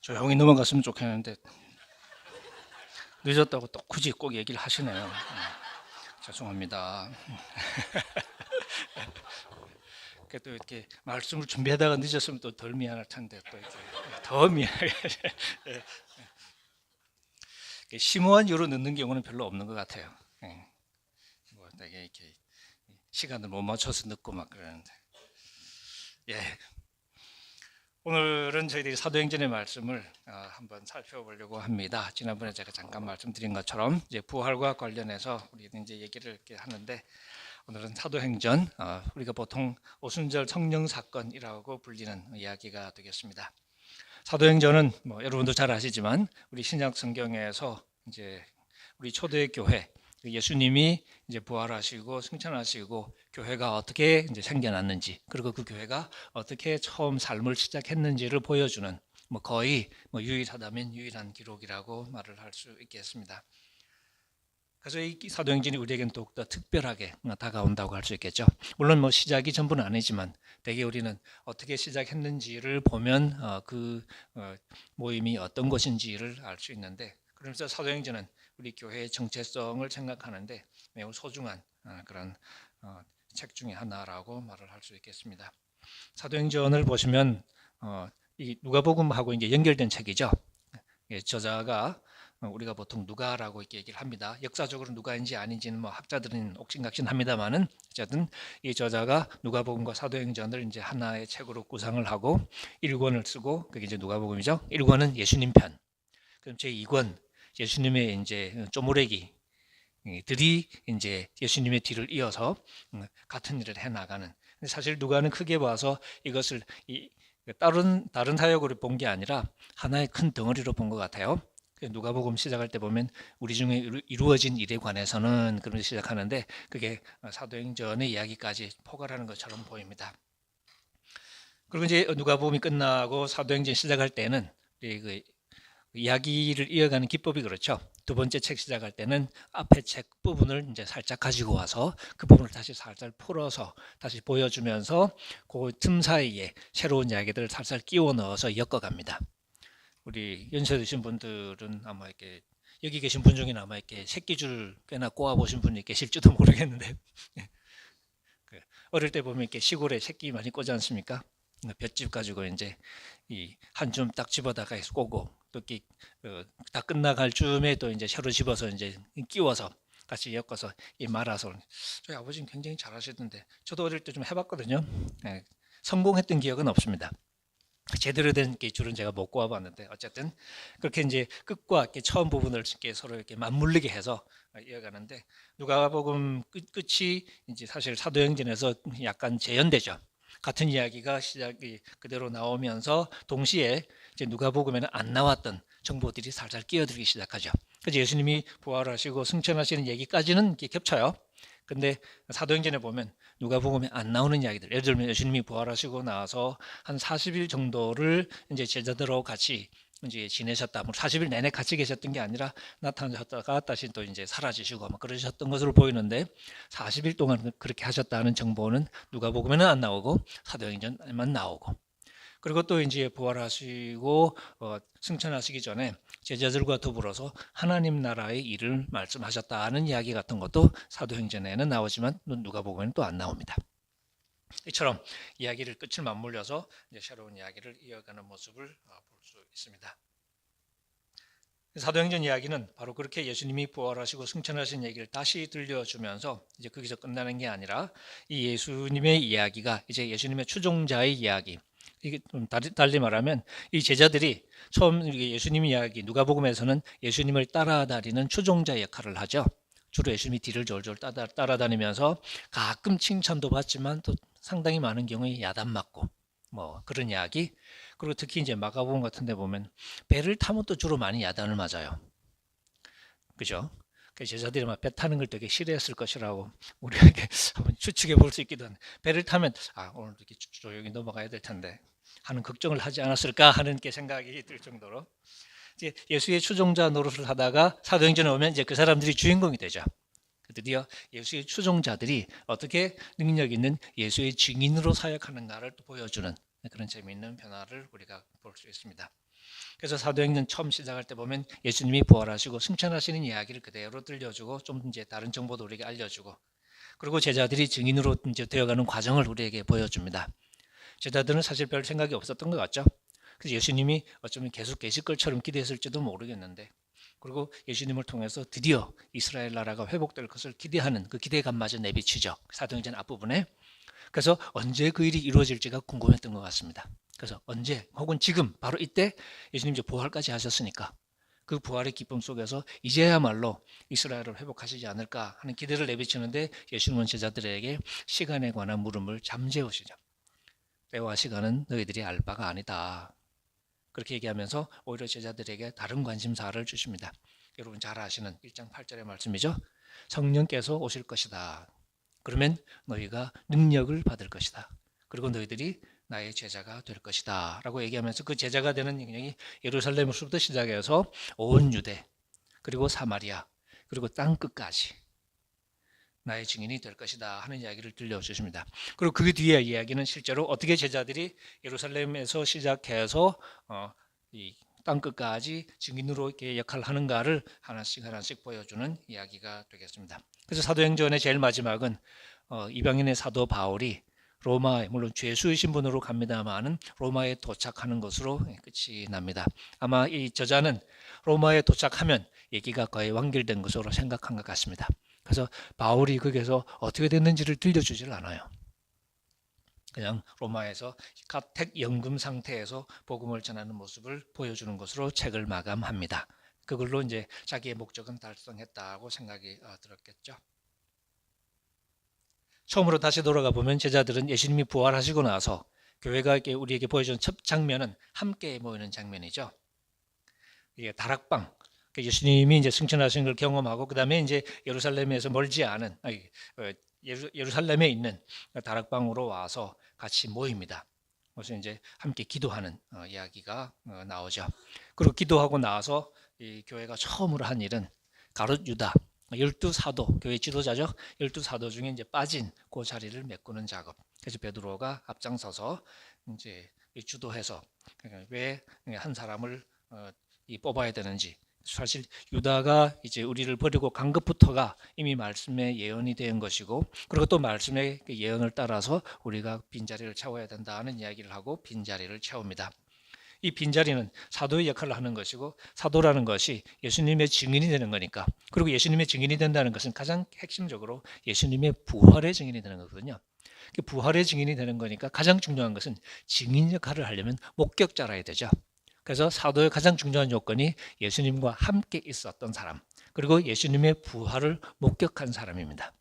조용히 넘어갔으면 좋겠는데 늦었다고 또 굳이 꼭 얘기를 하시네요. 죄송합니다. 또 이렇게 말씀을 준비하다가 늦었으면 또 덜 미안할 텐데 또 이렇게 더 미안하게 심오한 이유로 늦는 경우는 별로 없는 것 같아요. 뭐 되게 이렇게 시간을 못 맞춰서 늦고 막 그러는데 오늘은 저희들이 사도행전의 말씀을 한번 살펴보려고 합니다. 지난번에 제가 잠깐 말씀드린 것처럼 이제 부활과 관련해서 우리는 이제 얘기를 이렇게 하는데 오늘은 사도행전 우리가 보통 오순절 성령 사건이라고 불리는 이야기가 되겠습니다. 사도행전은 뭐 여러분도 잘 아시지만 우리 신약 성경에서 이제 우리 초대 교회 예수님이 이제 부활하시고 승천하시고 교회가 어떻게 이제 생겨났는지 그리고 그 교회가 어떻게 처음 삶을 시작했는지를 보여주는 거의 유일하다면 유일한 기록이라고 말을 할 수 있겠습니다. 그래서 이 사도행전이 우리에게는 더욱더 특별하게 다가온다고 할 수 있겠죠. 물론 시작이 전부는 아니지만 대개 우리는 어떻게 시작했는지를 보면 그 모임이 어떤 것인지를 알 수 있는데, 그러면서 사도행전은 우리 교회의 정체성을 생각하는데 매우 소중한 그런 책 중에 하나라고 말을 할 수 있겠습니다. 사도행전을 보시면 이 누가복음하고 이제 연결된 책이죠. 저자가 우리가 보통 누가라고 이렇게 얘기를 합니다. 역사적으로 누가인지 아닌지는 학자들은 옥신각신합니다만은 어쨌든 이 저자가 누가복음과 사도행전을 이제 하나의 책으로 구상을 하고 1권을 쓰고 그게 이제 누가복음이죠. 1권은 예수님 편. 그럼 제 2권 예수님의 이제 쪼무레기들이 이제 예수님의 뒤를 이어서 같은 일을 해 나가는. 사실 누가는 크게 봐서 이것을 다른 사역으로 본 게 아니라 하나의 큰 덩어리로 본 것 같아요. 누가복음 시작할 때 보면 우리 중에 이루어진 일에 관해서는 그런 시작하는데 그게 사도행전의 이야기까지 포괄하는 것처럼 보입니다. 그리고 이제 누가복음이 끝나고 사도행전 시작할 때는 그 이야기를 이어가는 기법이 그렇죠. 두 번째 책 시작할 때는 앞에 책 부분을 이제 살짝 가지고 와서 그 부분을 다시 살살 풀어서 다시 보여주면서 그 틈 사이에 새로운 이야기들을 살살 끼워 넣어서 엮어갑니다. 우리 연세 드신 분들은 아마 이렇게 여기 계신 분 중에는 아마 이렇게 새끼줄 꽤나 꼬아 보신 분이 계실지도 모르겠는데 어릴 때 보면 이렇게 시골에 새끼 많이 꼬지 않습니까? 볏짚 가지고 이제 이 한 줌 딱 집어다가 꼬고 또 이렇게 다 끝나갈 쯤에 또 이제 새로 집어서 이제 끼워서 같이 엮어서 말아서. 저희 아버지는 굉장히 잘하시던데 저도 어릴 때 좀 해봤거든요. 성공했던 기억은 없습니다. 제대로 된 줄은 제가 못 구워봤는데 어쨌든 그렇게 이제 끝과 이렇게 처음 부분을 이렇게 서로 이렇게 맞물리게 해서 이어가는데 누가복음 끝이 이제 사실 사도행전에서 약간 재현되죠. 같은 이야기가 시작이 그대로 나오면서 동시에 이제 누가복음에는 안 나왔던 정보들이 살살 끼어들기 시작하죠. 그래서 예수님이 부활하시고 승천하시는 얘기까지는 이렇게 겹쳐요. 근데 사도행전에 보면 누가복음에 안 나오는 이야기들, 예를 들면 예수님이 부활하시고 나서 한 40일 정도를 이제 제자들하고 같이 이제 지내셨다. 40일 내내 같이 계셨던 게 아니라 나타나셨다가 다시 또 이제 사라지시고 그러셨던 것으로 보이는데 40일 동안 그렇게 하셨다는 정보는 누가복음에는 안 나오고 사도행전에만 나오고. 그리고 또 이제 부활하시고 승천하시기 전에 제자들과 더불어서 하나님 나라의 일을 말씀하셨다는 이야기 같은 것도 사도행전에는 나오지만 누가복음에는 또 안 나옵니다. 이처럼 이야기를 끝을 맞물려서 이제 새로운 이야기를 이어가는 모습을 볼 수 있습니다. 사도행전 이야기는 바로 그렇게 예수님이 부활하시고 승천하신 얘기를 다시 들려주면서 이제 거기서 끝나는 게 아니라 이 예수님의 이야기가 이제 예수님의 추종자의 이야기. 이게 좀 달리 말하면 이 제자들이 처음 예수님 이야기 누가복음에서는 예수님을 따라다니는 추종자 역할을 하죠. 주로 예수님이 뒤를 졸졸 따라다니면서 가끔 칭찬도 받지만 또 상당히 많은 경우에 야단 맞고 그런 이야기. 그리고 특히 이제 마가복음 같은 데 보면 배를 타면 또 주로 많이 야단을 맞아요. 그죠? 제자들이 배 타는 걸 되게 싫어했을 것이라고 우리가 이렇게 한번 추측해 볼 수 있기도 한데, 배를 타면 오늘 이렇게 조용히 넘어가야 될 텐데 하는 걱정을 하지 않았을까 하는 게 생각이 들 정도로 이제 예수의 추종자 노릇을 하다가 사도행전에 오면 이제 그 사람들이 주인공이 되죠. 드디어 예수의 추종자들이 어떻게 능력 있는 예수의 증인으로 사역하는가를 또 보여주는 그런 재미있는 변화를 우리가 볼 수 있습니다. 그래서 사도행전 처음 시작할 때 보면 예수님이 부활하시고 승천하시는 이야기를 그대로 들려주고 좀 이제 다른 정보도 우리에게 알려주고 그리고 제자들이 증인으로 이제 되어가는 과정을 우리에게 보여줍니다. 제자들은 사실 별 생각이 없었던 것 같죠. 그래서 예수님이 어쩌면 계속 계실 것처럼 기대했을지도 모르겠는데 그리고 예수님을 통해서 드디어 이스라엘 나라가 회복될 것을 기대하는 그 기대감마저 내비치죠. 사도행전 앞부분에. 그래서 언제 그 일이 이루어질지가 궁금했던 것 같습니다. 그래서 언제 혹은 지금 바로 이때 예수님 이제 부활까지 하셨으니까 그 부활의 기쁨 속에서 이제야말로 이스라엘을 회복하시지 않을까 하는 기대를 내비치는데 예수님은 제자들에게 시간에 관한 물음을 잠재우시죠. 때와 시간은 너희들이 알 바가 아니다. 그렇게 얘기하면서 오히려 제자들에게 다른 관심사를 주십니다. 여러분 잘 아시는 1장 8절의 말씀이죠. 성령께서 오실 것이다. 그러면 너희가 능력을 받을 것이다. 그리고 너희들이 나의 제자가 될 것이다. 라고 얘기하면서 그 제자가 되는 영역이 예루살렘으로부터 시작해서 온 유대 그리고 사마리아 그리고 땅 끝까지 나의 증인이 될 것이다 하는 이야기를 들려주십니다. 그리고 그 뒤에 이야기는 실제로 어떻게 제자들이 예루살렘에서 시작해서 이 땅끝까지 증인으로 이렇게 역할을 하는가를 하나씩 보여주는 이야기가 되겠습니다. 그래서 사도행전의 제일 마지막은 이방인의 사도 바울이 로마에 물론 죄수의 신분으로 갑니다만은 로마에 도착하는 것으로 끝이 납니다. 아마 이 저자는 로마에 도착하면 얘기가 거의 완결된 것으로 생각한 것 같습니다. 그래서 바울이 거기에서 어떻게 됐는지를 들려주질 않아요. 그냥 로마에서 가택 연금 상태에서 복음을 전하는 모습을 보여주는 것으로 책을 마감합니다. 그걸로 이제 자기의 목적은 달성했다고 생각이 들었겠죠. 처음으로 다시 돌아가 보면 제자들은 예수님이 부활하시고 나서 교회가 우리에게 보여준 첫 장면은 함께 모이는 장면이죠. 이게 다락방. 예수님이 이제 승천하신 걸 경험하고 그다음에 이제 예루살렘에서 멀지 않은 예루살렘에 있는 다락방으로 와서 같이 모입니다. 그래서 이제 함께 기도하는 이야기가 나오죠. 그리고 기도하고 나서 이 교회가 처음으로 한 일은 가룟 유다 12사도 교회 지도자죠. 12사도 중에 이제 빠진 그 자리를 메꾸는 작업. 그래서 베드로가 앞장서서 이제 주도해서 왜 한 사람을 뽑아야 되는지 사실 유다가 이제 우리를 버리고 간 것부터가 이미 말씀의 예언이 된 것이고 그리고 또 말씀의 예언을 따라서 우리가 빈자리를 채워야 된다는 이야기를 하고 빈자리를 채웁니다. 이 빈자리는 사도의 역할을 하는 것이고 사도라는 것이 예수님의 증인이 되는 거니까 그리고 예수님의 증인이 된다는 것은 가장 핵심적으로 예수님의 부활의 증인이 되는 거거든요. 부활의 증인이 되는 거니까 가장 중요한 것은 증인 역할을 하려면 목격자라야 되죠. 그래서 사도의 가장 중요한 요건이 예수님과 함께 있었던 사람 그리고 예수님의 부활을 목격한 사람입니다.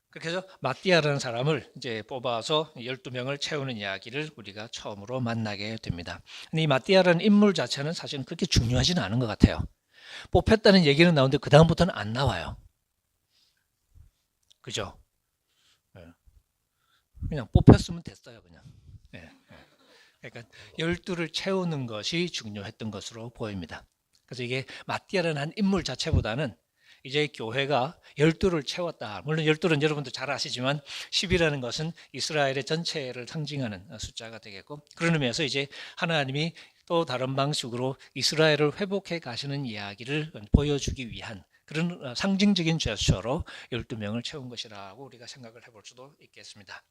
그렇게 해서 마띠아라는 사람을 이제 뽑아서 12명을 채우는 이야기를 우리가 처음으로 만나게 됩니다. 근데 이 마띠아라는 인물 자체는 사실은 그렇게 중요하지는 않은 것 같아요. 뽑혔다는 얘기는 나오는데 그 다음부터는 안 나와요. 그죠? 그냥 뽑혔으면 됐어요, 그냥. 그러니까 12를 채우는 것이 중요했던 것으로 보입니다. 그래서 이게 마띠아라는 한 인물 자체보다는 이제 교회가 12를 채웠다. 물론 12는 여러분도 잘 아시지만 10이라는 것은 이스라엘의 전체를 상징하는 숫자가 되겠고 그런 의미에서 이제 하나님이 또 다른 방식으로 이스라엘을 회복해 가시는 이야기를 보여주기 위한 그런 상징적인 제스처로 12명을 채운 것이라고 우리가 생각을 해볼 수도 있겠습니다.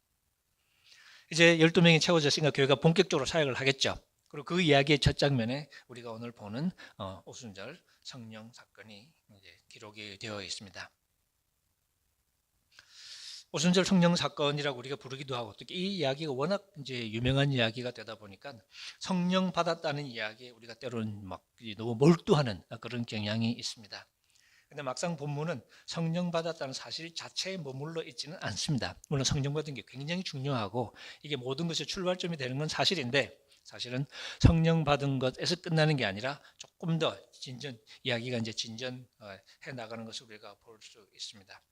이제 12명이 채워졌으니까 교회가 본격적으로 사역을 하겠죠. 그리고 그 이야기의 첫 장면에 우리가 오늘 보는 오순절 성령 사건이 이제 기록이 되어 있습니다. 오순절 성령 사건이라고 우리가 부르기도 하고 특히 이 이야기가 워낙 이제 유명한 이야기가 되다 보니까 성령 받았다는 이야기에 우리가 때로는 막 너무 몰두하는 그런 경향이 있습니다. 근데 막상 본문은 성령 받았다는 사실 자체에 머물러 있지는 않습니다. 물론 성령 받은 게 굉장히 중요하고 이게 모든 것의 출발점이 되는 건 사실인데 사실은 성령 받은 것에서 끝나는 게 아니라 조금 더 이야기가 이제 진전해 나가는 것을 우리가 볼 수 있습니다.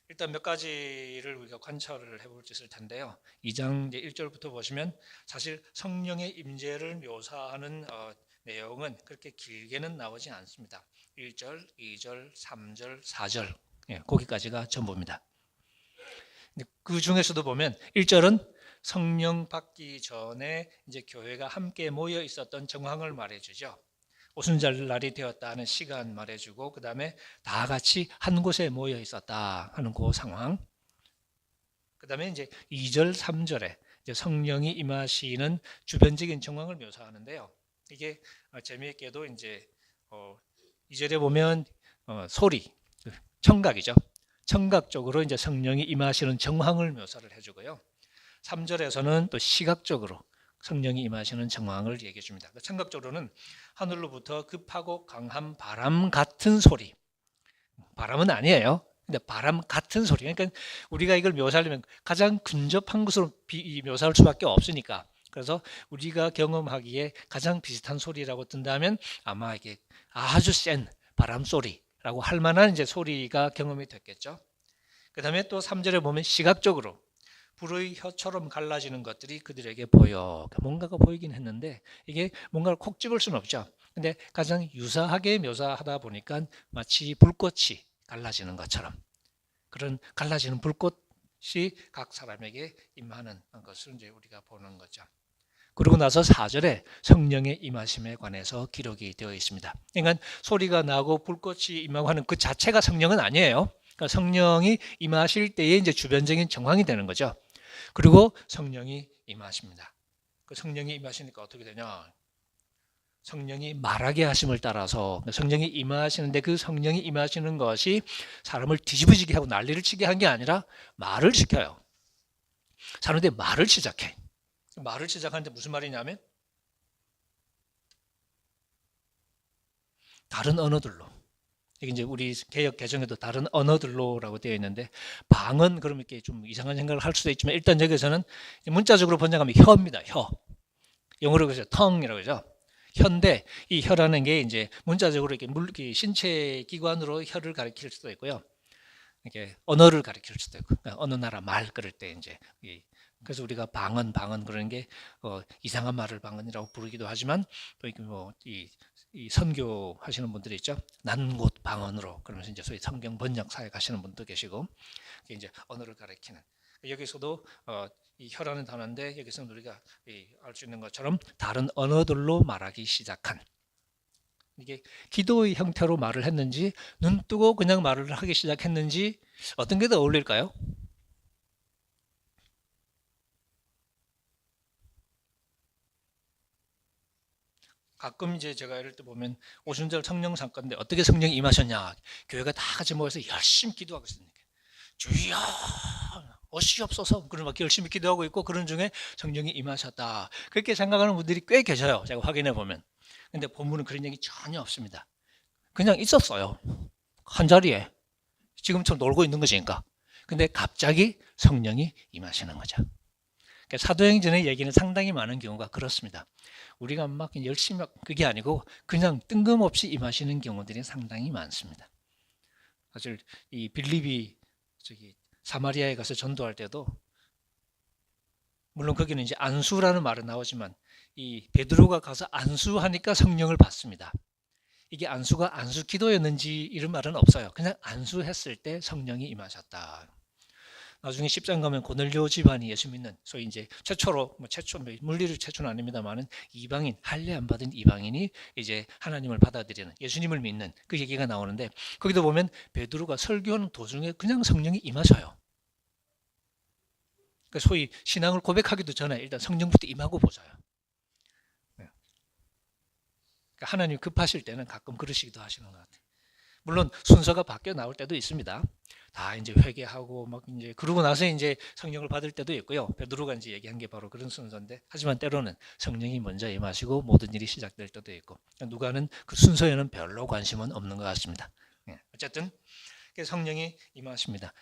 일단 몇 가지를 우리가 관찰을 해볼 수 있을 텐데요. 2장 1절부터 보시면 사실 성령의 임재를 묘사하는 내용은 그렇게 길게는 나오지 않습니다. 1절, 2절, 3절, 4절 거기까지가 전부입니다. 그 중에서도 보면 1절은 성령 받기 전에 이제 교회가 함께 모여 있었던 정황을 말해주죠. 오순절 날이 되었다 하는 시간 말해주고, 그 다음에 다 같이 한 곳에 모여 있었다 하는 그 상황. 그 다음에 이제 2절, 3절에 이제 성령이 임하시는 주변적인 정황을 묘사하는데요. 이게 재미있게도 이제 2절에 보면 소리, 청각이죠. 청각 쪽으로 이제 성령이 임하시는 정황을 묘사를 해주고요. 3절에서는 또 시각적으로 성령이 임하시는 정황을 얘기해 줍니다. 청각적으로는 하늘로부터 급하고 강한 바람 같은 소리. 바람은 아니에요. 근데 바람 같은 소리. 그러니까 우리가 이걸 묘사하려면 가장 근접한 것으로 묘사할 수밖에 없으니까. 그래서 우리가 경험하기에 가장 비슷한 소리라고 든다면 아마 이게 아주 센 바람 소리라고 할 만한 이제 소리가 경험이 됐겠죠. 그 다음에 또 3절에 보면 시각적으로 불의 혀처럼 갈라지는 것들이 그들에게 보여. 뭔가가 보이긴 했는데 이게 뭔가를 콕 집을 수는 없죠. 근데 가장 유사하게 묘사하다 보니까 마치 불꽃이 갈라지는 것처럼 그런 갈라지는 불꽃이 각 사람에게 임하는 것을 이제 우리가 보는 거죠. 그러고 나서 4절에 성령의 임하심에 관해서 기록이 되어 있습니다. 그러니까 소리가 나고 불꽃이 임하고 하는 그 자체가 성령은 아니에요. 그러니까 성령이 임하실 때에 이제 주변적인 정황이 되는 거죠. 그리고 성령이 임하십니다. 그 성령이 임하시니까 어떻게 되냐? 성령이 말하게 하심을 따라서 성령이 임하시는데 그 성령이 임하시는 것이 사람을 뒤집어지게 하고 난리를 치게 한 게 아니라 말을 시켜요. 사람들이 말을 시작해. 말을 시작하는데 무슨 말이냐면 다른 언어들로. 이게 이제 우리 개역 개정에도 다른 언어들로라고 되어 있는데 방언 그러면 이렇게 좀 이상한 생각을 할 수도 있지만 일단 여기서는 문자적으로 번역하면 혀입니다. 혀. 영어로 그래서 tongue이라고 하죠. 혀인데 이 혀라는 게 이제 문자적으로 이렇게 신체 기관으로 혀를 가리킬 수도 있고요. 이렇게 언어를 가리킬 수도 있고 어느 나라 말 그럴 때 이제 그래서 우리가 방언 그러는 게 이상한 말을 방언이라고 부르기도 하지만 또 이게 이 선교 하시는 분들이 있죠. 난곳 방언으로 그러면서 이제 소위 성경 번역사에 가시는 분도 계시고 이제 언어를 가리키는 여기서도 이 혀라는 단어인데 여기서 우리가 알 수 있는 것처럼 다른 언어들로 말하기 시작한 이게 기도의 형태로 말을 했는지 눈 뜨고 그냥 말을 하기 시작했는지 어떤 게 더 어울릴까요? 가끔 이제 제가 이럴 때 보면 오순절 성령 사건인데 어떻게 성령이 임하셨냐 교회가 다 같이 모여서 열심히 기도하고 있으니까 주여 어시옵소서 그런 막 열심히 기도하고 있고 그런 중에 성령이 임하셨다 그렇게 생각하는 분들이 꽤 계셔요. 제가 확인해 보면. 근데 본문은 그런 얘기 전혀 없습니다. 그냥 있었어요. 한 자리에 지금처럼 놀고 있는 것이니까. 근데 갑자기 성령이 임하시는 거죠. 그러니까 사도행전의 얘기는 상당히 많은 경우가 그렇습니다. 우리가 막 열심히 그게 아니고 그냥 뜬금없이 임하시는 경우들이 상당히 많습니다. 사실 이 빌립이 사마리아에 가서 전도할 때도 물론 거기는 이제 안수라는 말은 나오지만 이 베드로가 가서 안수하니까 성령을 받습니다. 이게 안수가 안수 기도였는지 이런 말은 없어요. 그냥 안수했을 때 성령이 임하셨다. 나중에 10장 가면 고넬료 집안이 예수 믿는 소위 이제 최초로 물리를 최초는 아닙니다만은 이방인 할례 안 받은 이방인이 이제 하나님을 받아들이는 예수님을 믿는 그 얘기가 나오는데 거기도 보면 베드로가 설교하는 도중에 그냥 성령이 임하셔요. 그러니까 소위 신앙을 고백하기도 전에 일단 성령부터 임하고 보자요. 그러니까 하나님 급하실 때는 가끔 그러시기도 하시는 것 같아요. 물론 순서가 바뀌어 나올 때도 있습니다. 다 이제 회개하고 막 이제 그러고 나서 이제 성령을 받을 때도 있고요. 베드로가 이제 얘기한 게 바로 그런 순서인데 하지만 때로는 성령이 먼저 임하시고 모든 일이 시작될 때도 있고 누가는 그 순서에는 별로 관심은 없는 것 같습니다. 어쨌든 성령이 임하십니다.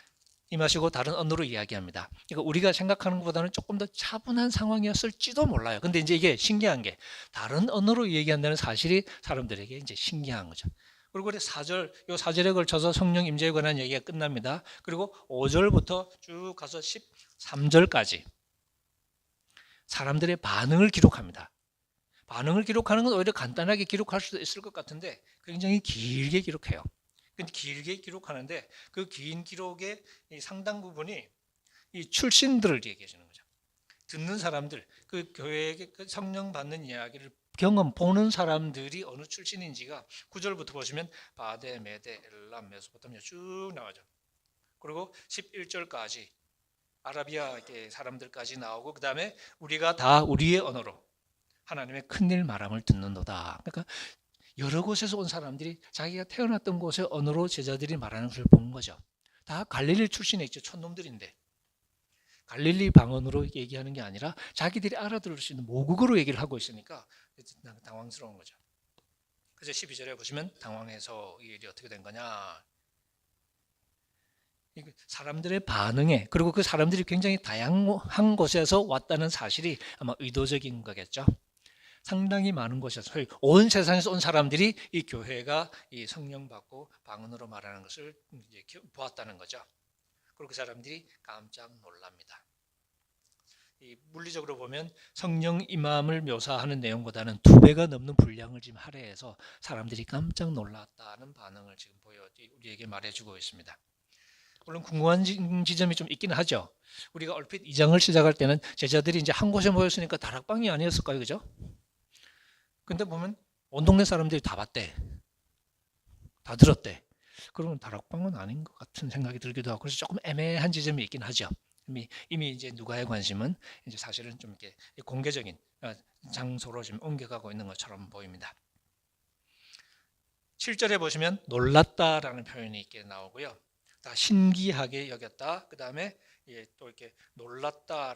임하시고 다른 언어로 이야기합니다. 그러니까 우리가 생각하는 것보다는 조금 더 차분한 상황이었을지도 몰라요. 근데 이제 이게 신기한 게 다른 언어로 얘기한다는 사실이 사람들에게 이제 신기한 거죠. 그리고 4절, 요 4절에 걸쳐서 성령 임재에 관한 얘기가 끝납니다. 그리고 5절부터 쭉 가서 13절까지 사람들의 반응을 기록합니다. 반응을 기록하는 건 오히려 간단하게 기록할 수도 있을 것 같은데 굉장히 길게 기록해요. 근데 길게 기록하는데 그 긴 기록의 이 상당 부분이 이 출신들을 얘기해 주는 거죠. 듣는 사람들, 그 교회의 그 성령 받는 이야기를 경험 보는 사람들이 어느 출신인지가 9절부터 보시면 바데, 메데, 엘람, 메소포타미아 쭉 나오죠. 그리고 11절까지 아라비아 사람들까지 나오고 그 다음에 우리가 다 우리의 언어로 하나님의 큰일 말함을 듣는도다. 그러니까 여러 곳에서 온 사람들이 자기가 태어났던 곳의 언어로 제자들이 말하는 것을 본 거죠. 다 갈릴리 출신에 있죠. 촌놈들인데 갈릴리 방언으로 얘기하는 게 아니라 자기들이 알아들을 수 있는 모국어로 얘기를 하고 있으니까 당황스러운 거죠. 그래서 12절에 보시면 당황해서 이 일이 어떻게 된 거냐. 사람들의 반응에, 그리고 그 사람들이 굉장히 다양한 곳에서 왔다는 사실이 아마 의도적인 거겠죠. 상당히 많은 곳에서, 온 세상에서 온 사람들이 이 교회가 이 성령 받고 방언으로 말하는 것을 이제 보았다는 거죠. 그리고 그 사람들이 깜짝 놀랍니다. 이 물리적으로 보면 성령 임함을 묘사하는 내용보다는 2배가 넘는 분량을 지금 할애해서 사람들이 깜짝 놀랐다는 반응을 지금 우리에게 말해주고 있습니다. 물론 궁금한 지점이 좀 있긴 하죠. 우리가 얼핏 2장을 시작할 때는 제자들이 이제 한 곳에 모였으니까 다락방이 아니었을까요, 그죠? 근데 보면 온 동네 사람들이 다 봤대, 다 들었대. 그러면 다락방은 아닌 것 같은 생각이 들기도 하고, 그래서 조금 애매한 지점이 있긴 하죠. 이미 이제 누가의 관심은 이제 사실은 좀 이렇게 공개적인 장소로 지금 옮겨가고 있는 것처럼 보입니다. 7절에 보시면 놀랐다라는 표현이 있게 나오고요. 다 신기하게 여겼다. 그 다음에 또 이렇게 놀랐다,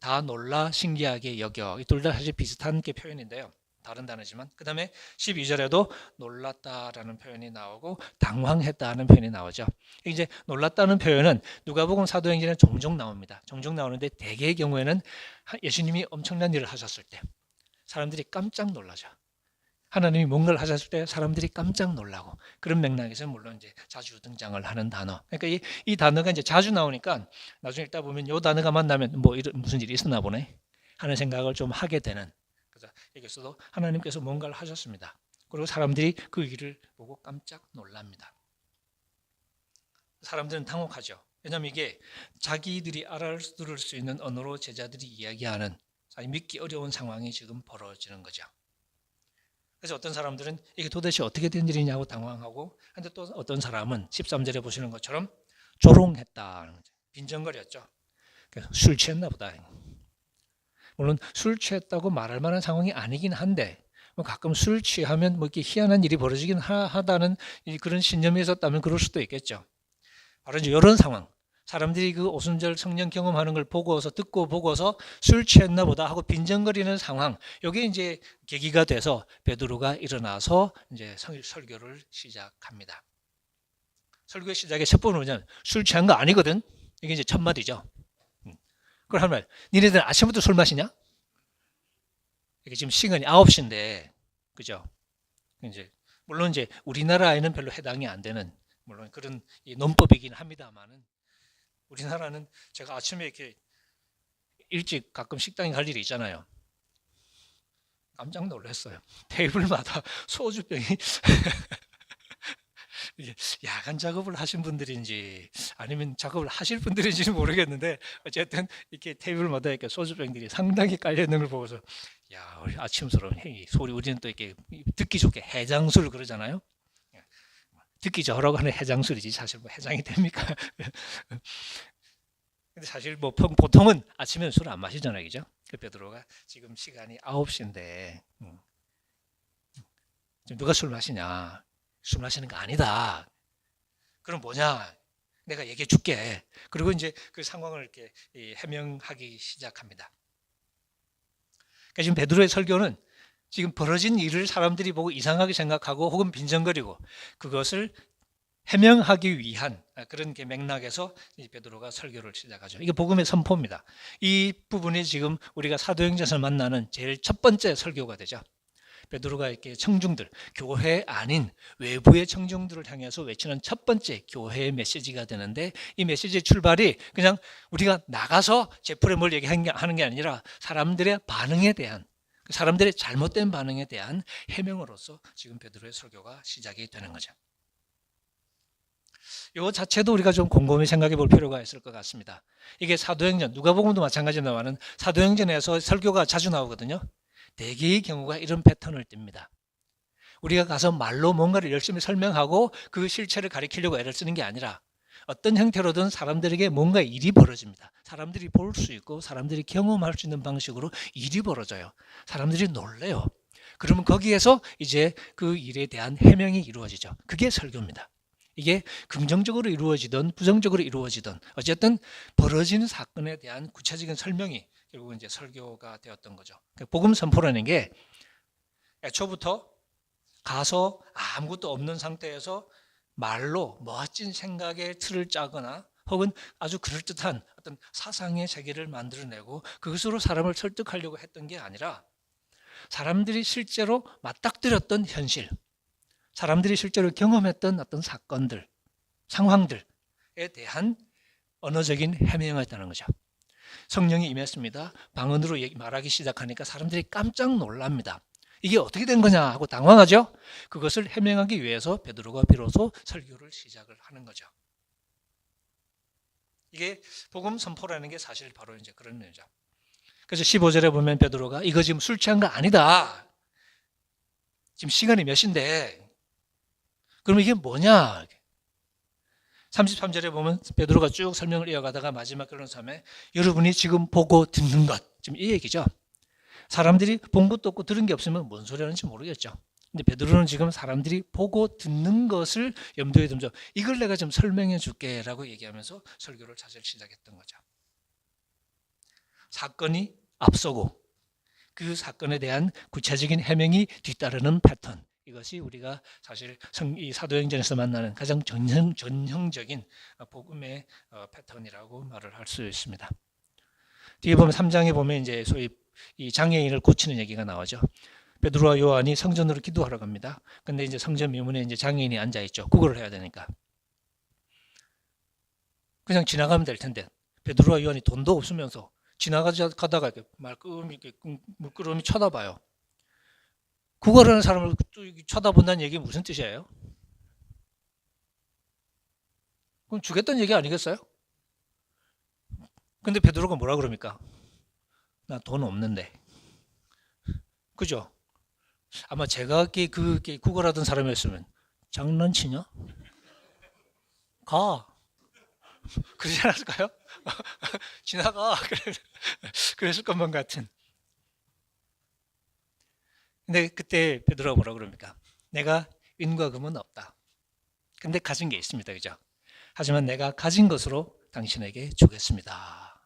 다 놀라 신기하게 여겨. 이 둘 다 사실 비슷한 게 표현인데요. 다른 단어지만 그 다음에 12절에도 놀랐다라는 표현이 나오고 당황했다는 표현이 나오죠. 이제 놀랐다는 표현은 누가복음 사도행전에 종종 나옵니다. 종종 나오는데 대개의 경우에는 예수님이 엄청난 일을 하셨을 때 사람들이 깜짝 놀라죠. 하나님이 뭔가를 하셨을 때 사람들이 깜짝 놀라고, 그런 맥락에서 물론 이제 자주 등장을 하는 단어. 그러니까 이 단어가 이제 자주 나오니까 나중에 읽다 보면 이 단어가 만나면 뭐 무슨 일이 있었나 보네 하는 생각을 좀 하게 되는. 그래서 여기서도 하나님께서 뭔가를 하셨습니다. 그리고 사람들이 그 일을 보고 깜짝 놀랍니다. 사람들은 당혹하죠. 왜냐하면 이게 자기들이 알아들을 수 있는 언어로 제자들이 이야기하는 믿기 어려운 상황이 지금 벌어지는 거죠. 그래서 어떤 사람들은 이게 도대체 어떻게 된 일이냐고 당황하고, 근데 또 어떤 사람은 13절에 보시는 것처럼 조롱했다는 거죠. 빈정거렸죠. 술 취했나 보다. 물론 술 취했다고 말할 만한 상황이 아니긴 한데 가끔 술 취하면 뭐 이렇게 희한한 일이 벌어지긴 하다는 그런 신념이 있었다면 그럴 수도 있겠죠. 바로 이제 이런 상황, 사람들이 그 오순절 성령 경험하는 걸 보고서 듣고 보고서 술 취했나 보다 하고 빈정거리는 상황, 이게 이제 계기가 돼서 베드로가 일어나서 이제 설교를 시작합니다. 설교의 시작의 첫 번은 뭐냐면 술 취한 거 아니거든. 이게 이제 첫 마디죠. 그걸 한 말, 니네들 아침부터 술 마시냐? 이게 지금 시간이 9시인데, 그죠? 이제 물론 이제 우리나라에는 별로 해당이 안 되는 물론 그런 논법이긴 합니다만은, 우리나라는 제가 아침에 이렇게 일찍 가끔 식당에 갈 일이 있잖아요. 깜짝 놀랐어요. 테이블마다 소주병이 야간 작업을 하신 분들인지 아니면 작업을 하실 분들인지는 모르겠는데, 어쨌든 이렇게 테이블마다 이렇게 소주병들이 상당히 깔려 있는 걸 보고서, 야, 우리 아침스러운 소리, 우리는 또 이렇게 듣기 좋게 해장술 그러잖아요. 듣기 좋으라고 하는 해장술이지 사실 뭐 해장이 됩니까? 근데 사실 뭐 보통은 아침에는 술 안 마시잖아요, 그죠? 베드로가 지금 시간이 9시인데 누가 술 마시냐? 술 마시는 거 아니다. 그럼 뭐냐? 내가 얘기해 줄게. 그리고 이제 그 상황을 이렇게 해명하기 시작합니다. 그러니까 지금 베드로의 설교는 지금 벌어진 일을 사람들이 보고 이상하게 생각하고 혹은 빈정거리고 그것을 해명하기 위한 그런 맥락에서 베드로가 설교를 시작하죠. 이게 복음의 선포입니다. 이 부분이 지금 우리가 사도행전에서 만나는 제일 첫 번째 설교가 되죠. 베드로가 이렇게 청중들, 교회 아닌 외부의 청중들을 향해서 외치는 첫 번째 교회의 메시지가 되는데, 이 메시지의 출발이 그냥 우리가 나가서 제풀에 뭘 얘기하는 게 아니라 사람들의 반응에 대한, 사람들의 잘못된 반응에 대한 해명으로서 지금 베드로의 설교가 시작이 되는 거죠. 이 자체도 우리가 좀 곰곰이 생각해 볼 필요가 있을 것 같습니다. 이게 사도행전, 누가복음도 마찬가지입니다만 사도행전에서 설교가 자주 나오거든요. 대개의 경우가 이런 패턴을 띱니다. 우리가 가서 말로 뭔가를 열심히 설명하고 그 실체를 가리키려고 애를 쓰는 게 아니라 어떤 형태로든 사람들에게 뭔가 일이 벌어집니다. 사람들이 볼 수 있고 사람들이 경험할 수 있는 방식으로 일이 벌어져요. 사람들이 놀래요. 그러면 거기에서 이제 그 일에 대한 해명이 이루어지죠. 그게 설교입니다. 이게 긍정적으로 이루어지든 부정적으로 이루어지든 어쨌든 벌어지는 사건에 대한 구체적인 설명이 결국은 이제 설교가 되었던 거죠. 복음 선포라는 게 애초부터 가서 아무것도 없는 상태에서 말로 멋진 생각의 틀을 짜거나 혹은 아주 그럴듯한 어떤 사상의 세계를 만들어내고 그것으로 사람을 설득하려고 했던 게 아니라 사람들이 실제로 맞닥뜨렸던 현실, 사람들이 실제로 경험했던 어떤 사건들, 상황들에 대한 언어적인 해명이었다는 거죠. 성령이 임했습니다. 방언으로 말하기 시작하니까 사람들이 깜짝 놀랍니다. 이게 어떻게 된 거냐 하고 당황하죠. 그것을 해명하기 위해서 베드로가 비로소 설교를 시작을 하는 거죠. 이게 복음 선포라는 게 사실 바로 이제 그런 면이죠. 그래서 15절에 보면 베드로가 이거 지금 술 취한 거 아니다. 지금 시간이 몇 시인데 그러면 이게 뭐냐? 33절에 보면 베드로가 쭉 설명을 이어가다가 마지막 그런 섬에 여러분이 지금 보고 듣는 것, 지금 이 얘기죠. 사람들이 본 것도 없고 들은 게 없으면 뭔 소리 하는지 모르겠죠. 근데 베드로는 지금 사람들이 보고 듣는 것을 염두에 두면서 이걸 내가 좀 설명해 줄게 라고 얘기하면서 설교를 사실 시작했던 거죠. 사건이 앞서고 그 사건에 대한 구체적인 해명이 뒤따르는 패턴, 이것이 우리가 사실 이 사도행전에서 만나는 가장 전형적인 복음의 패턴이라고 말을 할 수 있습니다. 뒤에 보면 3장에 보면 이제 소위 이 장애인을 고치는 얘기가 나오죠. 베드로와 요한이 성전으로 기도하러 갑니다. 근데 이제 성전 미문에 이제 장애인이 앉아 있죠. 구걸을 해야 되니까. 그냥 지나가면 될 텐데 베드로와 요한이 돈도 없으면서 지나가다가 물끄러미 쳐다봐요. 구걸하는 사람을 쳐다본다는 얘기 무슨 뜻이에요? 그럼 주겠다는 얘기 아니겠어요? 근데 베드로가 뭐라 그럽니까? 나 돈 없는데. 그죠? 아마 제가 그 구걸하던 사람이었으면 장난치냐? 가. 그러지 않았을까요? 지나가. 그랬을 것만 같은. 근데 그때 베드로가 뭐라 그럽니까? 내가 은과 금은 없다. 근데 가진 게 있습니다. 그죠? 하지만 내가 가진 것으로 당신에게 주겠습니다.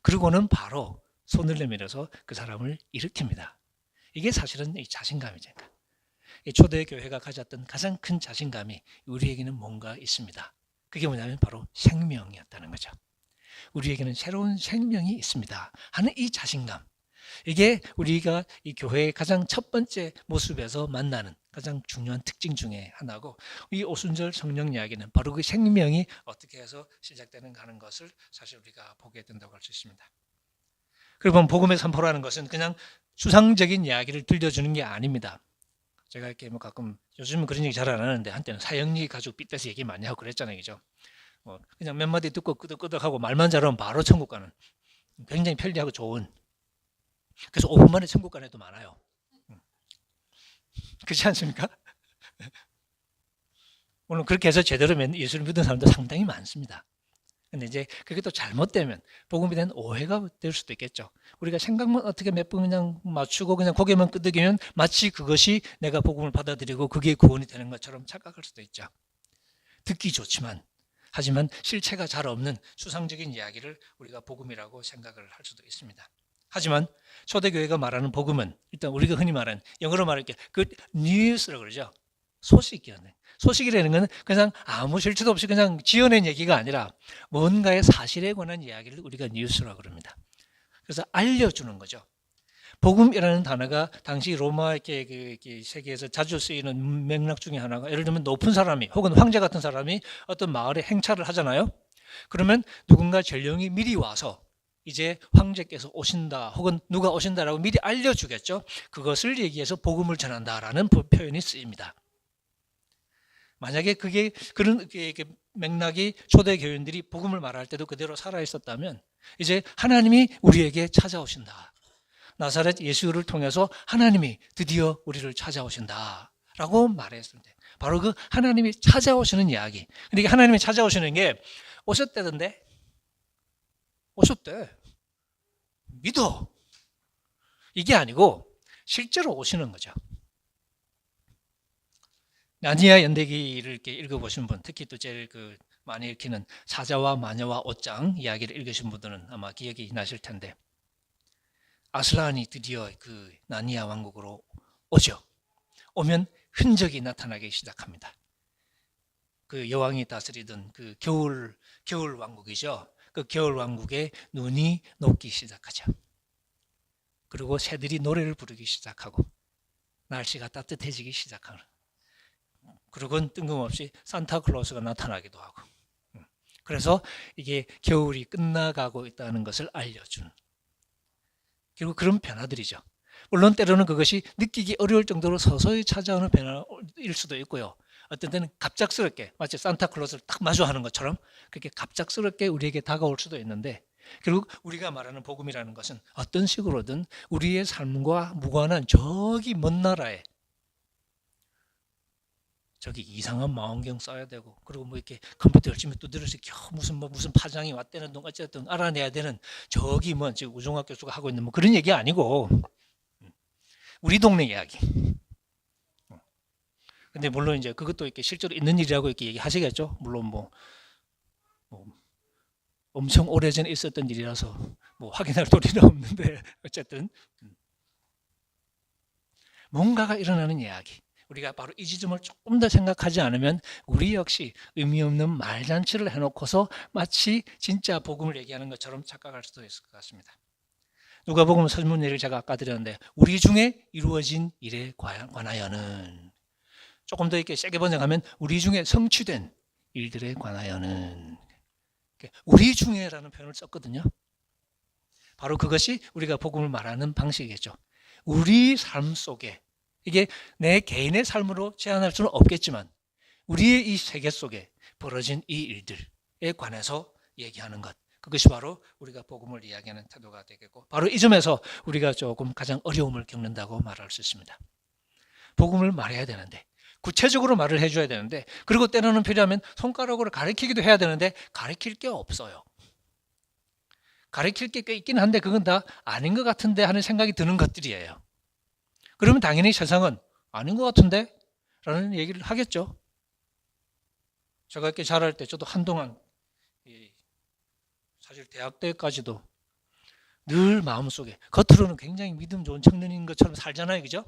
그리고는 바로 손을 내밀어서 그 사람을 일으킵니다. 이게 사실은 이 자신감이죠. 이 초대교회가 가졌던 가장 큰 자신감이 우리에게는 뭔가 있습니다. 그게 뭐냐면 바로 생명이었다는 거죠. 우리에게는 새로운 생명이 있습니다 하는 이 자신감, 이게 우리가 이 교회의 가장 첫 번째 모습에서 만나는 가장 중요한 특징 중에 하나고, 이 오순절 성령 이야기는 바로 그 생명이 어떻게 해서 시작되는가 하는 것을 사실 우리가 보게 된다고 할 수 있습니다. 그리고 복음의 선포라는 것은 그냥 추상적인 이야기를 들려주는 게 아닙니다. 제가 이렇게 뭐 가끔 요즘은 그런 얘기 잘 안 하는데 한때는 사형리 가지고 빗대서 얘기 많이 하고 그랬잖아요, 그죠? 그냥 몇 마디 듣고 끄덕끄덕하고 말만 잘하면 바로 천국 가는, 굉장히 편리하고 좋은. 그래서 5분 만에 천국 가는 애도 많아요. 그렇지 않습니까? 물론 그렇게 해서 제대로 예수를 믿는 사람도 상당히 많습니다. 근데 이제 그게 또 잘못되면 복음에 대한 오해가 될 수도 있겠죠. 우리가 생각만 어떻게 몇 번 그냥 맞추고 그냥 고개만 끄덕이면 마치 그것이 내가 복음을 받아들이고 그게 구원이 되는 것처럼 착각할 수도 있죠. 듣기 좋지만, 하지만 실체가 잘 없는 추상적인 이야기를 우리가 복음이라고 생각을 할 수도 있습니다. 하지만 초대교회가 말하는 복음은 일단 우리가 흔히 말하는, 영어로 말할 때 good news라고 그러죠. 소식이라는. 소식이라는 건 그냥 아무 실체도 없이 그냥 지어낸 얘기가 아니라 뭔가의 사실에 관한 이야기를 우리가 뉴스라고 그럽니다. 그래서 알려주는 거죠. 복음이라는 단어가 당시 로마 세계에서 자주 쓰이는 맥락 중에 하나가, 예를 들면 높은 사람이 혹은 황제 같은 사람이 어떤 마을에 행차를 하잖아요. 그러면 누군가 전령이 미리 와서 이제 황제께서 오신다 혹은 누가 오신다라고 미리 알려주겠죠. 그것을 얘기해서 복음을 전한다라는 표현이 쓰입니다. 만약에 그게 그런 맥락이 초대 교인들이 복음을 말할 때도 그대로 살아 있었다면 이제 하나님이 우리에게 찾아오신다. 나사렛 예수를 통해서 하나님이 드디어 우리를 찾아오신다라고 말했습니다. 바로 그 하나님이 찾아오시는 이야기. 그러니까 하나님이 찾아오시는 게 오셨대던데 오셨대. 믿어. 이게 아니고 실제로 오시는 거죠. 나니아 연대기를 이렇게 읽어보신 분, 특히 또 제일 많이 읽히는 사자와 마녀와 옷장 이야기를 읽으신 분들은 아마 기억이 나실 텐데, 아슬란이 드디어 그 나니아 왕국으로 오죠. 오면 흔적이 나타나기 시작합니다. 그 여왕이 다스리던 그 겨울 왕국이죠. 그 겨울 왕국에 눈이 녹기 시작하죠. 그리고 새들이 노래를 부르기 시작하고 날씨가 따뜻해지기 시작하는. 그리고는 뜬금없이 산타클로스가 나타나기도 하고. 그래서 이게 겨울이 끝나가고 있다는 것을 알려주는. 그리고 그런 변화들이죠. 물론 때로는 그것이 느끼기 어려울 정도로 서서히 찾아오는 변화일 수도 있고요. 어떤 때는 갑작스럽게 마치 산타클로스를 딱 마주하는 것처럼 그렇게 갑작스럽게 우리에게 다가올 수도 있는데, 결국 우리가 말하는 복음이라는 것은 어떤 식으로든 우리의 삶과 무관한 저기 먼 나라에 저기 이상한 망원경 써야 되고, 그리고 뭐 이렇게 컴퓨터 열심히 두드려서 무슨 파장이 왔다는 동 어쨌든 알아내야 되는 저기 뭐 지금 우종학 교수가 하고 있는 뭐 그런 얘기 아니고 우리 동네 이야기. 근데 물론 이제 그것도 이렇게 실제로 있는 일이라고 이렇게 얘기하시겠죠. 물론 뭐 엄청 오래전에 있었던 일이라서 뭐 확인할 도리는 없는데 어쨌든 뭔가가 일어나는 이야기. 우리가 바로 이 지점을 조금 더 생각하지 않으면 우리 역시 의미 없는 말잔치를 해놓고서 마치 진짜 복음을 얘기하는 것처럼 착각할 수도 있을 것 같습니다. 누가복음 서문 예를 제가 아까 드렸는데, 우리 중에 이루어진 일에 관하여는, 조금 더 이렇게 세게 번역하면 우리 중에 성취된 일들에 관하여는, 우리 중에라는 표현을 썼거든요. 바로 그것이 우리가 복음을 말하는 방식이겠죠. 우리 삶 속에, 이게 내 개인의 삶으로 제한할 수는 없겠지만 우리의 이 세계 속에 벌어진 이 일들에 관해서 얘기하는 것, 그것이 바로 우리가 복음을 이야기하는 태도가 되겠고, 바로 이 점에서 우리가 조금 가장 어려움을 겪는다고 말할 수 있습니다. 복음을 말해야 되는데, 구체적으로 말을 해줘야 되는데, 그리고 때로는 필요하면 손가락으로 가르치기도 해야 되는데 가르칠 게 없어요. 가르칠 게 꽤 있긴 한데 그건 다 아닌 것 같은데 하는 생각이 드는 것들이에요. 그러면 당연히 세상은 아닌 것 같은데? 라는 얘기를 하겠죠. 제가 이렇게 자랄 때 저도 한동안 사실 대학 때까지도 늘 마음속에, 겉으로는 굉장히 믿음 좋은 청년인 것처럼 살잖아요. 그죠?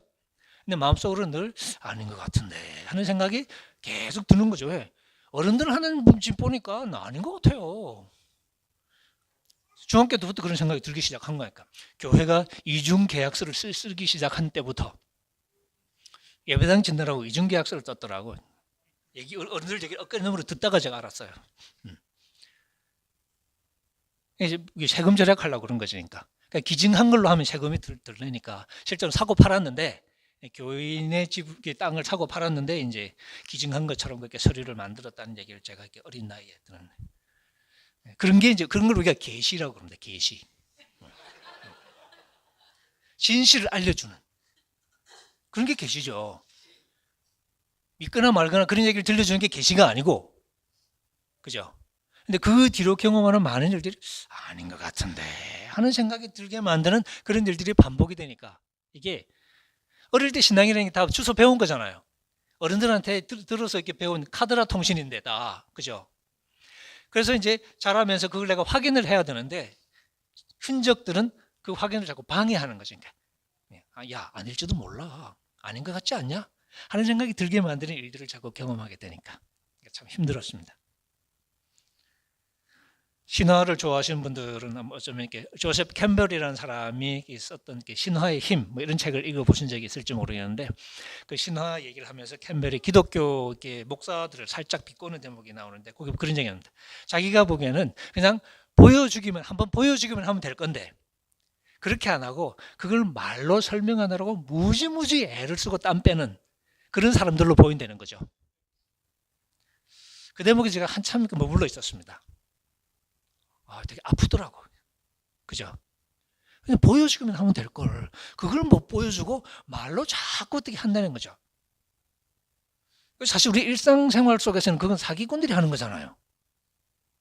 근데 마음속으로는 늘 아닌 것 같은데 하는 생각이 계속 드는 거죠. 왜? 어른들 하는 몸짓 보니까 아닌 것 같아요. 중학교 때부터 그런 생각이 들기 시작한 거니까. 교회가 이중계약서를 쓰기 시작한 때부터 예배당 짓느라고 이중계약서를 썼더라고. 어른들 얘기 어깨너머로 듣다가 제가 알았어요. 이제 세금 절약하려고 그런 거지. 그러니까 기증한 걸로 하면 세금이 들으니까 실제로 사고 팔았는데, 교인의 집 땅을 사고 팔았는데 이제 기증한 것처럼 그렇게 서류를 만들었다는 얘기를 제가 이렇게 어린 나이에 들었는데, 그런 게 이제 그런 걸 우리가 계시라고 그럽니다. 계시. 진실을 알려주는 그런 게 계시죠. 믿거나 말거나 그런 얘기를 들려주는 게 계시가 아니고, 그죠? 근데 그 뒤로 경험하는 많은 일들이 아닌 것 같은데 하는 생각이 들게 만드는 그런 일들이 반복이 되니까, 이게 어릴 때 신앙이라는 게 다 주워 배운 거잖아요. 어른들한테 들어서 이렇게 배운 카드라 통신인데 다, 그죠? 그래서 이제 자라면서 그걸 내가 확인을 해야 되는데 흔적들은 그 확인을 자꾸 방해하는 거죠. 야, 아닐지도 몰라. 아닌 것 같지 않냐? 하는 생각이 들게 만드는 일들을 자꾸 경험하게 되니까 참 힘들었습니다. 신화를 좋아하시는 분들은 어쩌면 이렇게 조셉 캠벨이라는 사람이 썼던 신화의 힘, 뭐 이런 책을 읽어보신 적이 있을지 모르겠는데, 그 신화 얘기를 하면서 캠벨이 기독교 목사들을 살짝 비꼬는 대목이 나오는데, 거기 그런 얘기 합니다. 자기가 보기에는 그냥 한번 보여주기만 하면 될 건데, 그렇게 안 하고 그걸 말로 설명하느라고 무지무지 애를 쓰고 땀 빼는 그런 사람들로 보인다는 거죠. 그 대목에 제가 한참 머물러 있었습니다. 되게 아프더라고. 그죠? 그냥 보여주기만 하면 될 걸. 그걸 못 보여주고 말로 자꾸 어떻게 한다는 거죠. 사실 우리 일상생활 속에서는 그건 사기꾼들이 하는 거잖아요.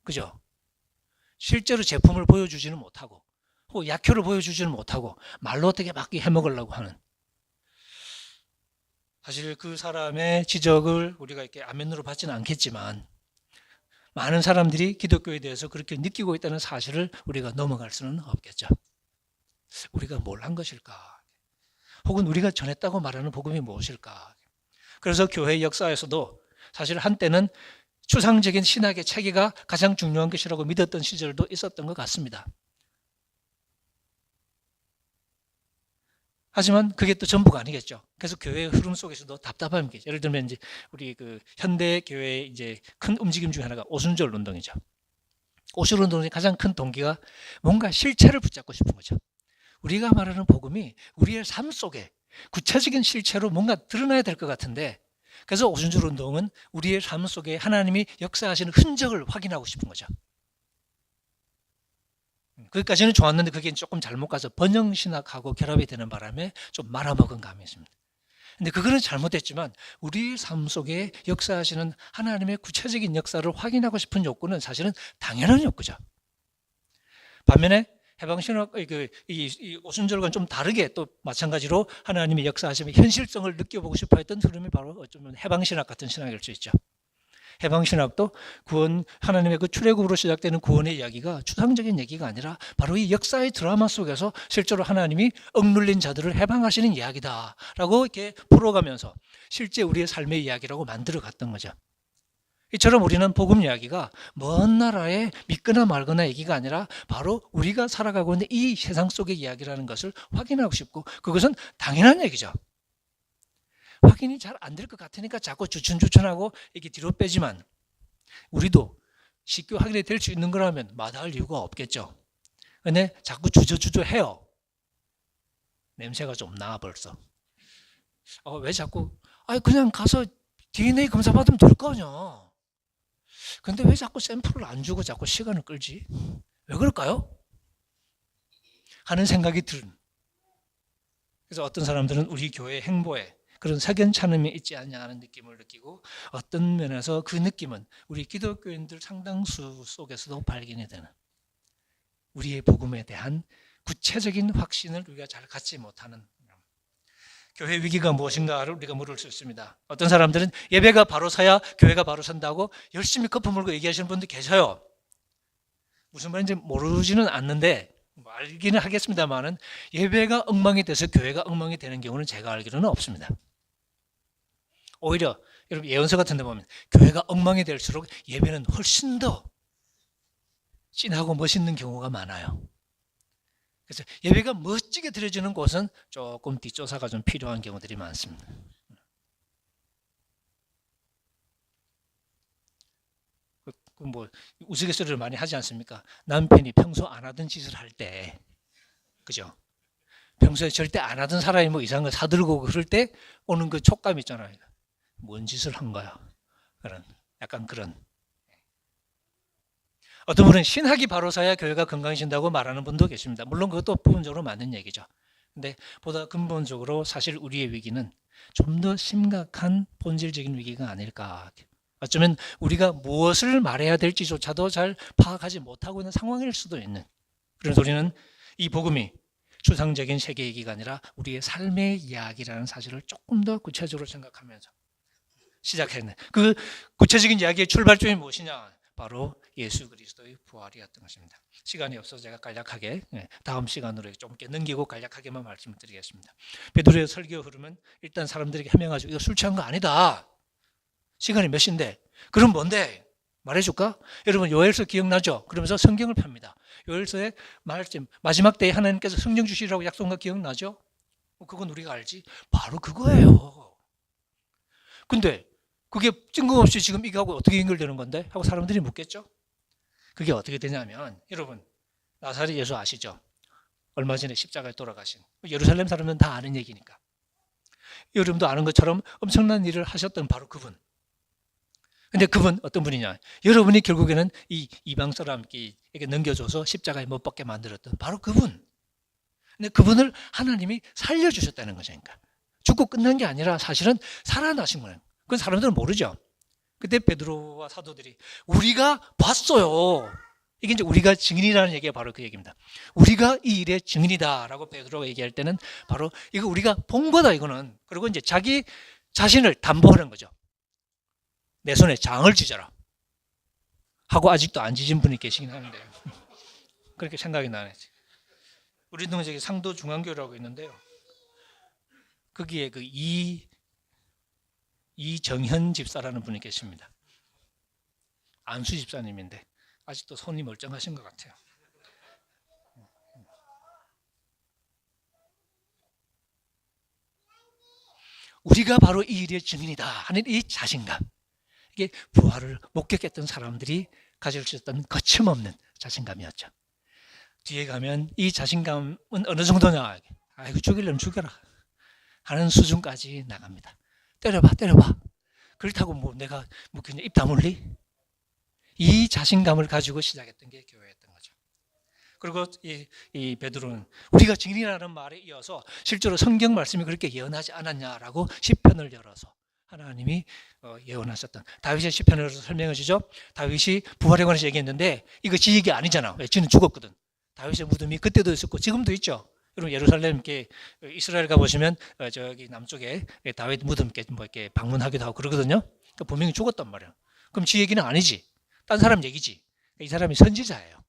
그죠? 실제로 제품을 보여주지는 못하고, 혹은 약효를 보여주지는 못하고, 말로 어떻게 막 해먹으려고 하는. 사실 그 사람의 지적을 우리가 이렇게 안면으로 받지는 않겠지만, 많은 사람들이 기독교에 대해서 그렇게 느끼고 있다는 사실을 우리가 넘어갈 수는 없겠죠. 우리가 뭘 한 것일까? 혹은 우리가 전했다고 말하는 복음이 무엇일까? 그래서 교회 역사에서도 사실 한때는 추상적인 신학의 체계가 가장 중요한 것이라고 믿었던 시절도 있었던 것 같습니다. 하지만 그게 또 전부가 아니겠죠. 그래서 교회의 흐름 속에서도 답답함이 있겠죠. 예를 들면 이제 우리 그 현대 교회의 이제 큰 움직임 중에 하나가 오순절 운동이죠. 오순절 운동의 가장 큰 동기가 뭔가 실체를 붙잡고 싶은 거죠. 우리가 말하는 복음이 우리의 삶 속에 구체적인 실체로 뭔가 드러나야 될 것 같은데, 그래서 오순절 운동은 우리의 삶 속에 하나님이 역사하시는 흔적을 확인하고 싶은 거죠. 거기까지는 좋았는데 그게 조금 잘못 가서 번영신학하고 결합이 되는 바람에 좀 말아먹은 감이 있습니다. 근데 그거는 잘못됐지만 우리 삶 속에 역사하시는 하나님의 구체적인 역사를 확인하고 싶은 욕구는 사실은 당연한 욕구죠. 반면에 해방신학, 이 오순절과는 좀 다르게 또 마찬가지로 하나님의 역사하시면 현실성을 느껴보고 싶어 했던 흐름이 바로 어쩌면 해방신학 같은 신학일 수 있죠. 해방신학도 구원, 하나님의 그 출애굽으로 시작되는 구원의 이야기가 추상적인 얘기가 아니라 바로 이 역사의 드라마 속에서 실제로 하나님이 억눌린 자들을 해방하시는 이야기다라고 이렇게 풀어가면서 실제 우리의 삶의 이야기라고 만들어 갔던 거죠. 이처럼 우리는 복음 이야기가 먼 나라의 믿거나 말거나 얘기가 아니라 바로 우리가 살아가고 있는 이 세상 속의 이야기라는 것을 확인하고 싶고, 그것은 당연한 얘기죠. 확인이 잘 안 될 것 같으니까 자꾸 주춤주춤하고 이렇게 뒤로 빼지만, 우리도 쉽게 확인이 될 수 있는 거라면 마다할 이유가 없겠죠. 근데 자꾸 주저주저 해요. 냄새가 좀 나 벌써. 왜 자꾸 그냥 가서 DNA 검사 받으면 될 거 아니야. 근데 왜 자꾸 샘플을 안 주고 자꾸 시간을 끌지? 왜 그럴까요? 하는 생각이 든. 그래서 어떤 사람들은 우리 교회 행보에 그런 석연찮음이 있지 않냐 하는 느낌을 느끼고, 어떤 면에서 그 느낌은 우리 기독교인들 상당수 속에서도 발견이 되는, 우리의 복음에 대한 구체적인 확신을 우리가 잘 갖지 못하는, 교회 위기가 무엇인가를 우리가 물을 수 있습니다. 어떤 사람들은 예배가 바로 서야 교회가 바로 선다고 열심히 거품 물고 얘기하시는 분도 계셔요. 무슨 말인지 모르지는 않는데, 알기는 하겠습니다만은 예배가 엉망이 돼서 교회가 엉망이 되는 경우는 제가 알기로는 없습니다. 오히려 여러분 예언서 같은 데 보면 교회가 엉망이 될수록 예배는 훨씬 더 진하고 멋있는 경우가 많아요. 그래서 예배가 멋지게 드려지는 곳은 조금 뒷조사가 좀 필요한 경우들이 많습니다. 뭐 우스갯소리를 많이 하지 않습니까? 남편이 평소 안 하던 짓을 할 때, 그죠? 평소에 절대 안 하던 사람이 뭐 이상한 거 사들고 그럴 때 오는 그 촉감 있잖아요. 뭔 짓을 한 거야? 약간 그런. 어떤 분은 신학이 바로 서야 교회가 건강해진다고 말하는 분도 계십니다. 물론 그것도 부분적으로 맞는 얘기죠. 근데 보다 근본적으로 사실 우리의 위기는 좀 더 심각한 본질적인 위기가 아닐까. 어쩌면 우리가 무엇을 말해야 될지조차도 잘 파악하지 못하고 있는 상황일 수도 있는. 그래서 우리는 이 복음이 추상적인 세계 얘기가 아니라 우리의 삶의 이야기라는 사실을 조금 더 구체적으로 생각하면서 시작했네. 그 구체적인 이야기의 출발점이 무엇이냐? 바로 예수 그리스도의 부활이었던 것입니다. 시간이 없어서 제가 간략하게 다음 시간으로 좀 넘기고 간략하게만 말씀드리겠습니다. 베드로의 설교 흐름은 일단 사람들에게 해명하죠. 이거 술 취한 거 아니다. 시간이 몇 시인데? 그럼 뭔데? 말해줄까? 여러분 요엘서 기억나죠? 그러면서 성경을 펴니다. 요엘서의 말씀 마지막 때에 하나님께서 성령 주시라고 약속한 거 기억나죠? 그건 우리가 알지. 바로 그거예요. 근데 그게 뜬금없이 지금 이거하고 어떻게 연결되는 건데? 하고 사람들이 묻겠죠? 그게 어떻게 되냐면, 여러분 나사렛 예수 아시죠? 얼마 전에 십자가에 돌아가신 예루살렘 사람은 다 아는 얘기니까, 여러분도 아는 것처럼 엄청난 일을 하셨던 바로 그분. 근데 그분 어떤 분이냐? 여러분이 결국에는 이 이방 사람에게 넘겨줘서 십자가에 못 박게 만들었던 바로 그분. 근데 그분을 하나님이 살려주셨다는 거니까. 죽고 끝난 게 아니라 사실은 살아나신 거예요. 그건 사람들은 모르죠. 그때 베드로와 사도들이 우리가 봤어요. 이게 이제 우리가 증인이라는 얘기가 바로 그 얘기입니다. 우리가 이 일의 증인이다라고 베드로가 얘기할 때는 바로 이거 우리가 본 거다 이거는. 그리고 이제 자기 자신을 담보하는 거죠. 내 손에 장을 쥐져라 하고 아직도 안 쥐진 분이 계시긴 하는데요. 그렇게 생각이 나네. 우리 동네에 상도 중앙교라고 있는데요. 거기에 그 이정현 집사라는 분이 계십니다. 안수 집사님인데 아직도 손이 멀쩡하신 것 같아요. 우리가 바로 이 일의 증인이다 하는 이 자신감, 이게 부활을 목격했던 사람들이 가질 수 있었던 거침없는 자신감이었죠. 뒤에 가면 이 자신감은 어느 정도냐, 아이고 죽이려면 죽여라 하는 수준까지 나갑니다. 때려봐 그렇다고 뭐 내가 뭐 그냥 입 다물리? 이 자신감을 가지고 시작했던 게 교회였던 거죠. 그리고 이 베드로는 우리가 증인이라는 말에 이어서 실제로 성경 말씀이 그렇게 예언하지 않았냐라고 시편을 열어서 하나님이 예언하셨던 다윗의 시편을 열어서 설명해 주죠. 다윗이 부활에 관해서 얘기했는데 이거 지 얘기 아니잖아. 왜? 지는 죽었거든. 다윗의 무덤이 그때도 있었고 지금도 있죠. 여러분 예루살렘 이스라엘 가보시면 저기 남쪽에 다윗 무덤 뭐 이렇게 방문하기도 하고 그러거든요. 그러니까 분명히 죽었단 말이야. 그럼 지 얘기는 아니지. 딴 사람 얘기지. 이 사람이 선지자예요.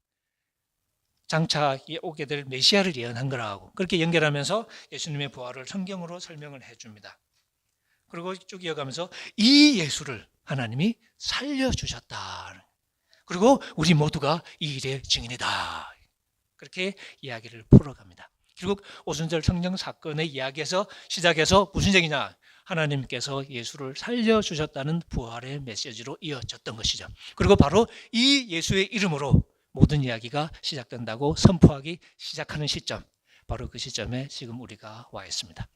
장차 오게 될 메시아를 예언한 거라고 그렇게 연결하면서 예수님의 부활을 성경으로 설명을 해줍니다. 그리고 쭉 이어가면서 이 예수를 하나님이 살려주셨다. 그리고 우리 모두가 이 일의 증인이다. 그렇게 이야기를 풀어갑니다. 결국 오순절 성령 사건의 이야기에서 시작해서 무슨 얘기냐? 하나님께서 예수를 살려주셨다는 부활의 메시지로 이어졌던 것이죠. 그리고 바로 이 예수의 이름으로 모든 이야기가 시작된다고 선포하기 시작하는 시점, 바로 그 시점에 지금 우리가 와 있습니다.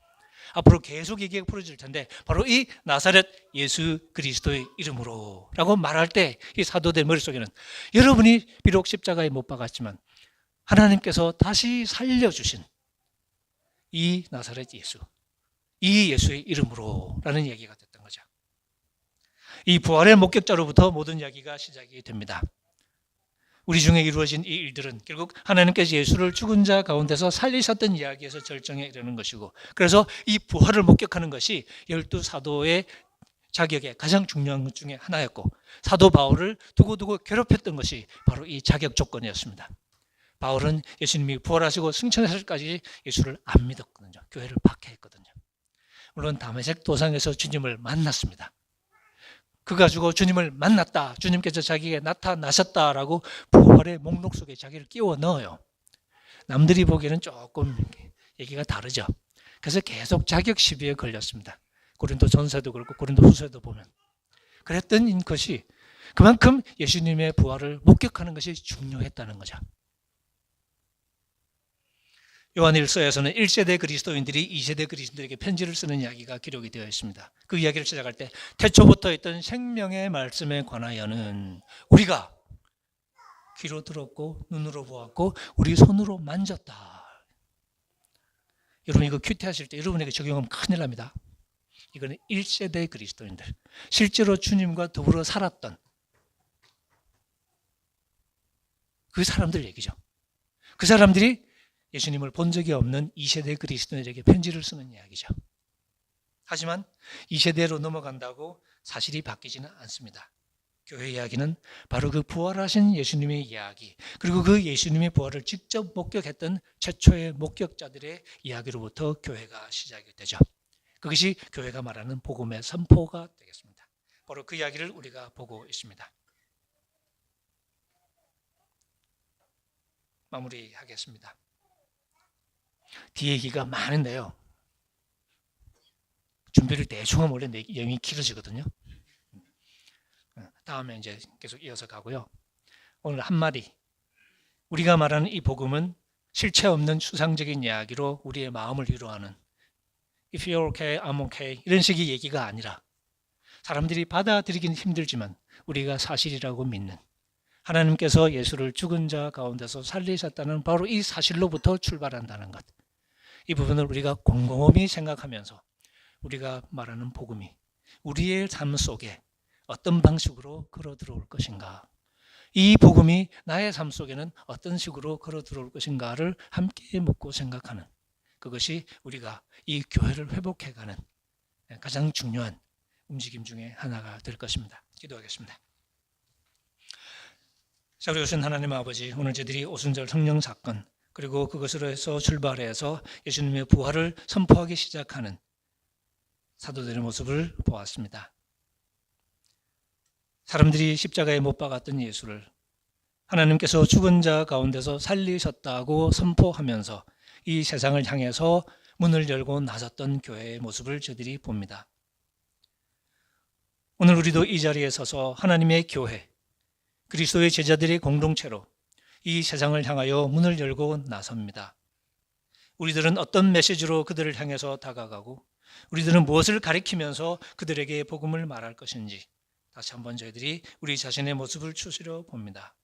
앞으로 계속 얘기가 풀어질 텐데 바로 이 나사렛 예수 그리스도의 이름으로 라고 말할 때 이 사도들 머릿속에는 여러분이 비록 십자가에 못 박았지만 하나님께서 다시 살려주신 이 나사렛 예수, 이 예수의 이름으로 라는 얘기가 됐던 거죠. 이 부활의 목격자로부터 모든 이야기가 시작이 됩니다. 우리 중에 이루어진 이 일들은 결국 하나님께서 예수를 죽은 자 가운데서 살리셨던 이야기에서 절정에 이르는 것이고, 그래서 이 부활을 목격하는 것이 12사도의 자격의 가장 중요한 것 중에 하나였고, 사도 바울을 두고두고 괴롭혔던 것이 바로 이 자격 조건이었습니다. 바울은 예수님이 부활하시고 승천하실까지 예수를 안 믿었거든요. 교회를 박해했거든요. 물론 다메섹 도상에서 주님을 만났습니다. 그 가지고 주님을 만났다, 주님께서 자기에게 나타나셨다라고 부활의 목록 속에 자기를 끼워 넣어요. 남들이 보기에는 조금 얘기가 다르죠. 그래서 계속 자격 시비에 걸렸습니다. 고린도 전서도 그렇고 고린도 후서도 보면 그랬던 것이 그만큼 예수님의 부활을 목격하는 것이 중요했다는 거죠. 요한일서에서는 1세대 그리스도인들이 2세대 그리스도인들에게 편지를 쓰는 이야기가 기록이 되어 있습니다. 그 이야기를 시작할 때 태초부터 있던 생명의 말씀에 관하여는 우리가 귀로 들었고 눈으로 보았고 우리 손으로 만졌다. 여러분 이거 큐티하실 때 여러분에게 적용하면 큰일 납니다. 이거는 1세대 그리스도인들, 실제로 주님과 더불어 살았던 그 사람들 얘기죠. 그 사람들이 예수님을 본 적이 없는 2세대 그리스도인에게 편지를 쓰는 이야기죠. 하지만 2세대로 넘어간다고 사실이 바뀌지는 않습니다. 교회 이야기는 바로 그 부활하신 예수님의 이야기, 그리고 그 예수님의 부활을 직접 목격했던 최초의 목격자들의 이야기로부터 교회가 시작이 되죠. 그것이 교회가 말하는 복음의 선포가 되겠습니다. 바로 그 이야기를 우리가 보고 있습니다. 마무리하겠습니다. 뒤에 얘기가 많은데요. 준비를 대충 하면 원래 내용이 길어지거든요. 다음에 이제 계속 이어서 가고요. 오늘 한마디. 우리가 말하는 이 복음은 실체 없는 추상적인 이야기로 우리의 마음을 위로하는 If you're okay, I'm okay 이런 식의 얘기가 아니라 사람들이 받아들이기는 힘들지만 우리가 사실이라고 믿는, 하나님께서 예수를 죽은 자 가운데서 살리셨다는 바로 이 사실로부터 출발한다는 것, 이 부분을 우리가 곰곰이 생각하면서 우리가 말하는 복음이 우리의 삶 속에 어떤 방식으로 걸어 들어올 것인가, 이 복음이 나의 삶 속에는 어떤 식으로 걸어 들어올 것인가를 함께 묻고 생각하는, 그것이 우리가 이 교회를 회복해가는 가장 중요한 움직임 중에 하나가 될 것입니다. 기도하겠습니다. 자, 우리 오신 하나님 아버지, 오늘 저희들이 오순절 성령 사건, 그리고 그것으로 해서 출발해서 예수님의 부활을 선포하기 시작하는 사도들의 모습을 보았습니다. 사람들이 십자가에 못 박았던 예수를 하나님께서 죽은 자 가운데서 살리셨다고 선포하면서 이 세상을 향해서 문을 열고 나섰던 교회의 모습을 저희들이 봅니다. 오늘 우리도 이 자리에 서서 하나님의 교회, 그리스도의 제자들의 공동체로 이 세상을 향하여 문을 열고 나섭니다. 우리들은 어떤 메시지로 그들을 향해서 다가가고 우리들은 무엇을 가리키면서 그들에게 복음을 말할 것인지 다시 한번 저희들이 우리 자신의 모습을 추스려 봅니다.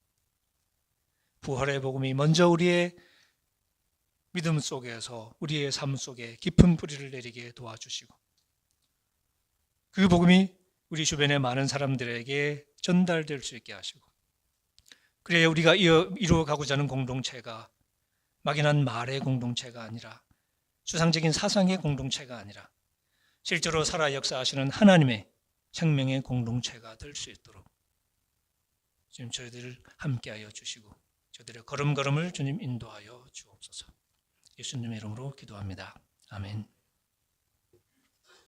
부활의 복음이 먼저 우리의 믿음 속에서 우리의 삶 속에 깊은 뿌리를 내리게 도와주시고 그 복음이 우리 주변의 많은 사람들에게 전달될 수 있게 하시고, 그래야 우리가 이루어가고자 하는 공동체가 막연한 말의 공동체가 아니라 추상적인 사상의 공동체가 아니라 실제로 살아 역사하시는 하나님의 생명의 공동체가 될 수 있도록 지금 저희들을 함께하여 주시고 저희들의 걸음걸음을 주님 인도하여 주옵소서. 예수님의 이름으로 기도합니다. 아멘.